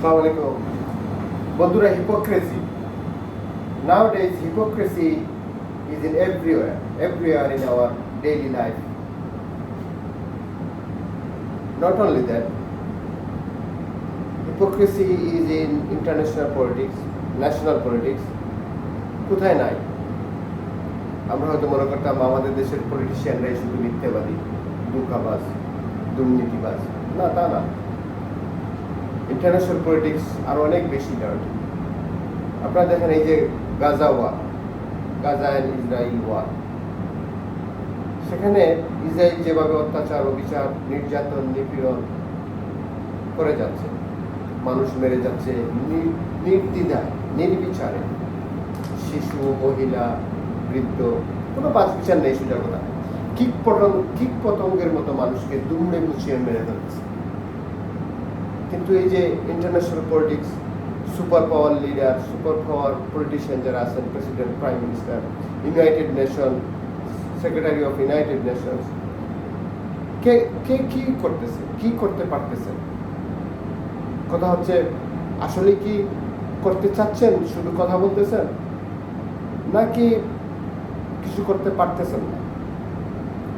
Assalamu alaikum. Bandura, hypocrisy. Nowadays, hypocrisy is in everywhere in our daily life. Not only that, hypocrisy is in international politics, national politics. কোথায় নাই? আমরা হয়তো মনে করতাম আমাদের দেশের পলিটিশিয়ানরাই শুধু মিথ্যাবাদী, ধোঁকাবাজ, দুর্নীতিবাজ। না, তা না। ইন্টারন্যাশনাল পলিটিক্স আরো অনেক বেশি ডার্টি। আপনারা দেখেন এই যে গাজা অ্যান্ড ইসরায়েল ওয়ার, সেখানে ইসরায়েল যেভাবে অত্যাচার, অবিচার, নির্যাতন, নিপীড়ন করে যাচ্ছে, মানুষ মেরে যাচ্ছে নির্দ্বিধায়, নির্বিচারে, শিশু, মহিলা, বৃদ্ধ, কোনো বাছ বিচার নেই, সুযোগতা। কীট পতঙ্গের মতো মানুষকে দুমড়ে মুছিয়ে মেরে ফেলছে। কিন্তু এই যে international politics, super power leader, super power politician যারা আছেন, president, prime minister, United Nation, secretary of United Nations, কে কি করতেছে, কি করতে পারতেছেন? কথা হচ্ছে, আসলে কি করতে চাচ্ছেন, শুধু কথা বলতেছেন, নাকি কিছু করতে পারতেছেন না?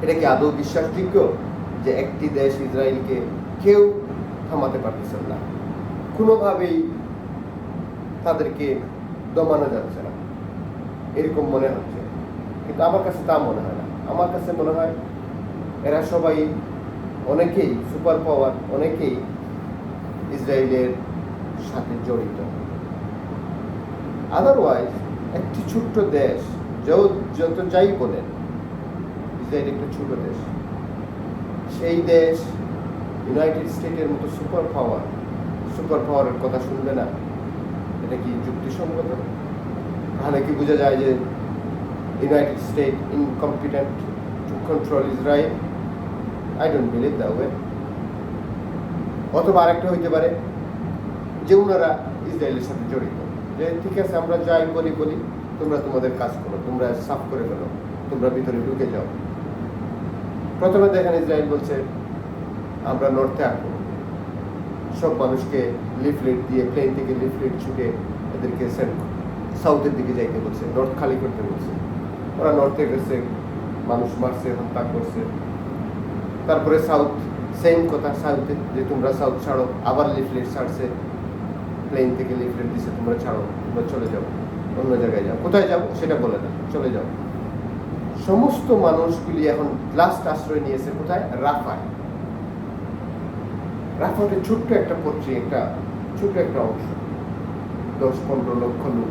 এটা কি আদৌ বিশ্বাসযোগ্য যে একটি দেশ ইসরায়েলকে কেউ থামাতে পারতেছেন না, কোনোভাবেই তাদেরকে দমানো যাচ্ছে না, এরকম মনে হচ্ছে? কিন্তু আমার কাছে তা মনে হয় না। আমার কাছে মনে হয় এরা সবাই, অনেকেই সুপার পাওয়ার, অনেকেই ইসরায়েলের সাথে জড়িত। আদারওয়াইজ একটি ছোট্ট দেশ, যত যাই বলেন, ইসরায়েল একটি ছোট দেশ, সেই দেশ ইউনাইটেড স্টেটের মতো সুপার পাওয়ারের কথা শুনবে না? এটা কি যুক্তিসঙ্গত? তাহলে কি বোঝা যায় যে United state incompetent to control Israel? I don't believe that way. অথবা আরেকটা হইতে পারে যে ওনারা ইসরায়েলের সাথে জড়িত, যে ঠিক আছে, আমরা যাই বলি, তোমরা তোমাদের কাজ করো, তোমরা সাফ করে ফেলো, তোমরা ভিতরে ঢুকে যাও। প্রথমে দেখেন ইসরায়েল বলছে আমরা নর্থে আসবো, সব মানুষকে লিফলেট দিয়ে, প্লেন থেকে লিফলেট ছুটে এদেরকে সাউথের দিকে যাইতে বলছে, নর্থ খালি করতে বলছে। ওরা নর্থে গেছে, মানুষ মারছে, হত্যা করছে। তারপরে সাউথ, সেম কথা সাউথে, যে তোমরা সাউথ ছাড়ো, আবার লিফলেট ছাড়ছে, প্লেন থেকে লিফলেট দিছে, তোমরা ছাড়ো, তোমরা চলে যাও, অন্য জায়গায় যাও। কোথায় যাও সেটা বলে না, চলে যাও। সমস্ত মানুষগুলি এখন লাস্ট আশ্রয় নিয়েছে কোথায়? রাফায়। রাফাতে ছোট্ট একটা পত্রিকা, ছোট্ট একটা অংশ, 10-15 লক্ষ লোক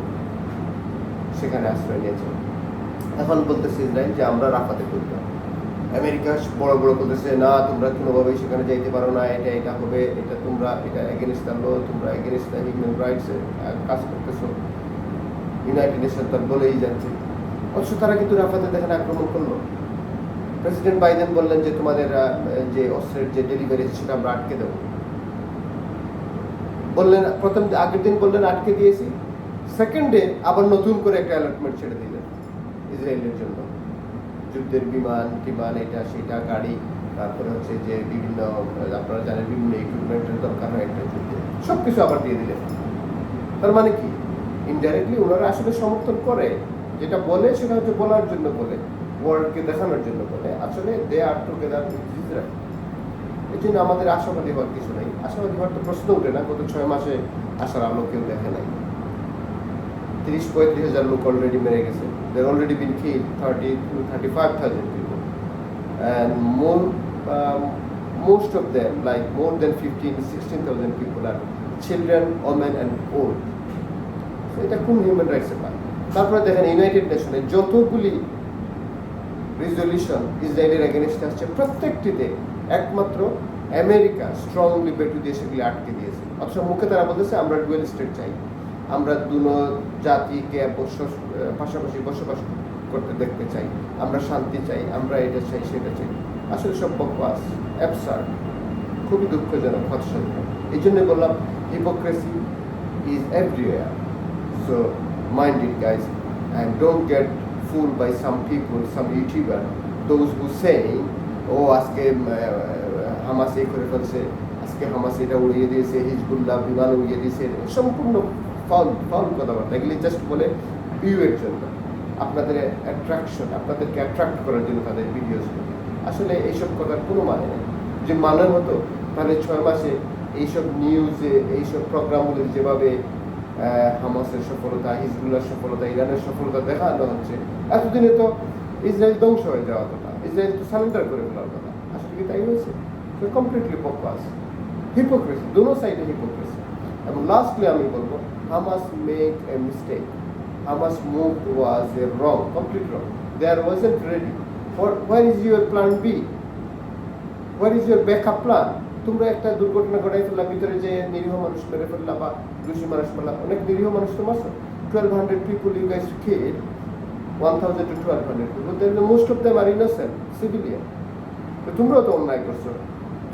সেখানে আশ্রয় নিয়েছে। এখন বলতেছে ইসরায়েল যে আমরা রাফাতে করতাম। আমেরিকা বড় বলতেছে না, তোমরা কোনোভাবেই সেখানে যাইতে পারো না, এটা হবে, এটা এগেনস্ট দ্য ল, তোমরা এগেনস্ট দ্য হিউম্যান রাইটস কাজ করতেছো। ইউনাইটেড নেশন তার বলেই যাচ্ছে, অথচ তারা কিন্তু রাফাতে দেখেন আক্রমণ করলো। প্রেসিডেন্ট বাইডেন বললেন যে তোমাদের যে অস্ত্রের যে ডেলিভারি সেটা আমরা আটকে দেবো। বললেন আগের দিন বললেন আটকে দিয়েছি, সেকেন্ডে আবার নতুন করে একটা অ্যালটমেন্ট ছেড়ে দিলেন ইসরায়েলের জন্য। যুদ্ধের বিমান, এটা সেটা, গাড়ি, তারপরে হচ্ছে যে বিভিন্ন, আপনারা জানেন, বিভিন্ন ইকুইপমেন্টের দরকার হয় একটা যুদ্ধে, সব কিছু আবার দিয়ে দিলেন। তার মানে কি, ইনডাইরেক্টলি ওনারা আসলে সমর্থন করে, যেটা বলে সেটা হচ্ছে বলার জন্য বলে, ওয়ার্ল্ডকে দেখানোর জন্য বলে, আসলে দে আর টুগেদার উইথ ইসরায়েল। এই জন্য আমাদের আশাবাদী হওয়ার কিছু নেই। আশাবাদী হওয়ার তো প্রশ্ন উঠে না। গত 6 মাসে আশার আলো কেউ দেখে নাই। 30-35 হাজার লোক অলরেডি মেরে গেছে। There already been killed 30,000-35,000 people, and most of them, like more than 15,000-16,000 people, are children, women and old. So এটা কোন হিউম্যান রাইটসে পায়? তারপরে দেখেন ইউনাইটেড নেশনে যতগুলি রেজলিউশন ইসরায়েলের এগেনস্টে আসছে, প্রত্যেকটিতে একমাত্র আমেরিকা স্ট্রংলি বেটু দিয়ে সেগুলি আটকে দিয়েছে। অথচ মুখে তারা বলতেছে আমরা ডুয়েল স্টেট চাই, আমরা দুনো জাতিকে পাশাপাশি বসবাস করতে দেখতে চাই, আমরা শান্তি চাই, আমরা এটা চাই, সেটা চাই। আসলে সব বকওয়াস, অ্যাবসার্ড, খুবই দুঃখজনক, হতাশাজনক। এই জন্য বললাম hypocrisy is everywhere. So mind it guys, and don't get fooled by some people, some YouTuber, those who say, ও আজকে হামাস এই করে ফেলছে, আজকে হামাস এটা উড়িয়ে দিয়েছে, হিজবুল্লাহ বিমান উড়িয়ে দিয়েছে, সম্পূর্ণ ফাউল ফাউল কথাবার্তা। এগুলি জাস্ট বলে ভিউয়ের জন্য, আপনাদের অ্যাট্রাকশন, আপনাদেরকে অ্যাট্রাক্ট করার জন্য তাদের ভিডিওস। আসলে এইসব কথার কোনো মানে নেই। যে মানে হতো তাহলে 6 মাসে এইসব নিউজে, এইসব প্রোগ্রামগুলো যেভাবে হামাসের সফলতা, হিজবুল্লাহর সফলতা, ইরানের সফলতা দেখানো হচ্ছে, এতদিনে তো ইসরায়েল ধ্বংস হয়ে যাওয়ার কথা, ইসরায়েল তো সারেন্ডার করে ফেলার কথা। আসলে কি তাই হয়েছে? তো কমপ্লিটলি পকবাস, হিপোক্রেসি, দোনো সাইডে হিপোক্রেসি। এবং লাস্টলি আমি বলবো, Hamas make a mistake, Hamas move was a wrong, complete wrong. There wasn't ready for, where is your plan B, where is your backup plan? তোমরা একটা দুর্ঘটনা ঘটাই ফেললা, ভিতরে যে নিরীহ মানুষ মেরে ফেললা বা দোষী মানুষ মারলা, অনেক নিরীহ মানুষ তো মারছো। 1200 people you guys killed, 1000 to 1200 people, then most of them are innocent civilian. তো তোমরাও তো অন্যায় করছো।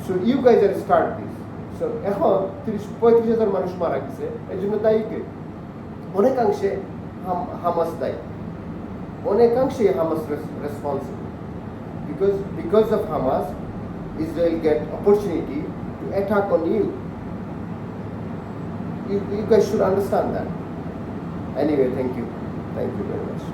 So you guys are start this. So এখন 35,000 মানুষ মারা গেছে, এই জন্য দায়ী কে? অনেকাংশে হামাস দায়ী, অনেকাংশে Hamas responsible. Because of Hamas, Israel get opportunity to attack on you. You guys should understand that. Anyway, thank you very much.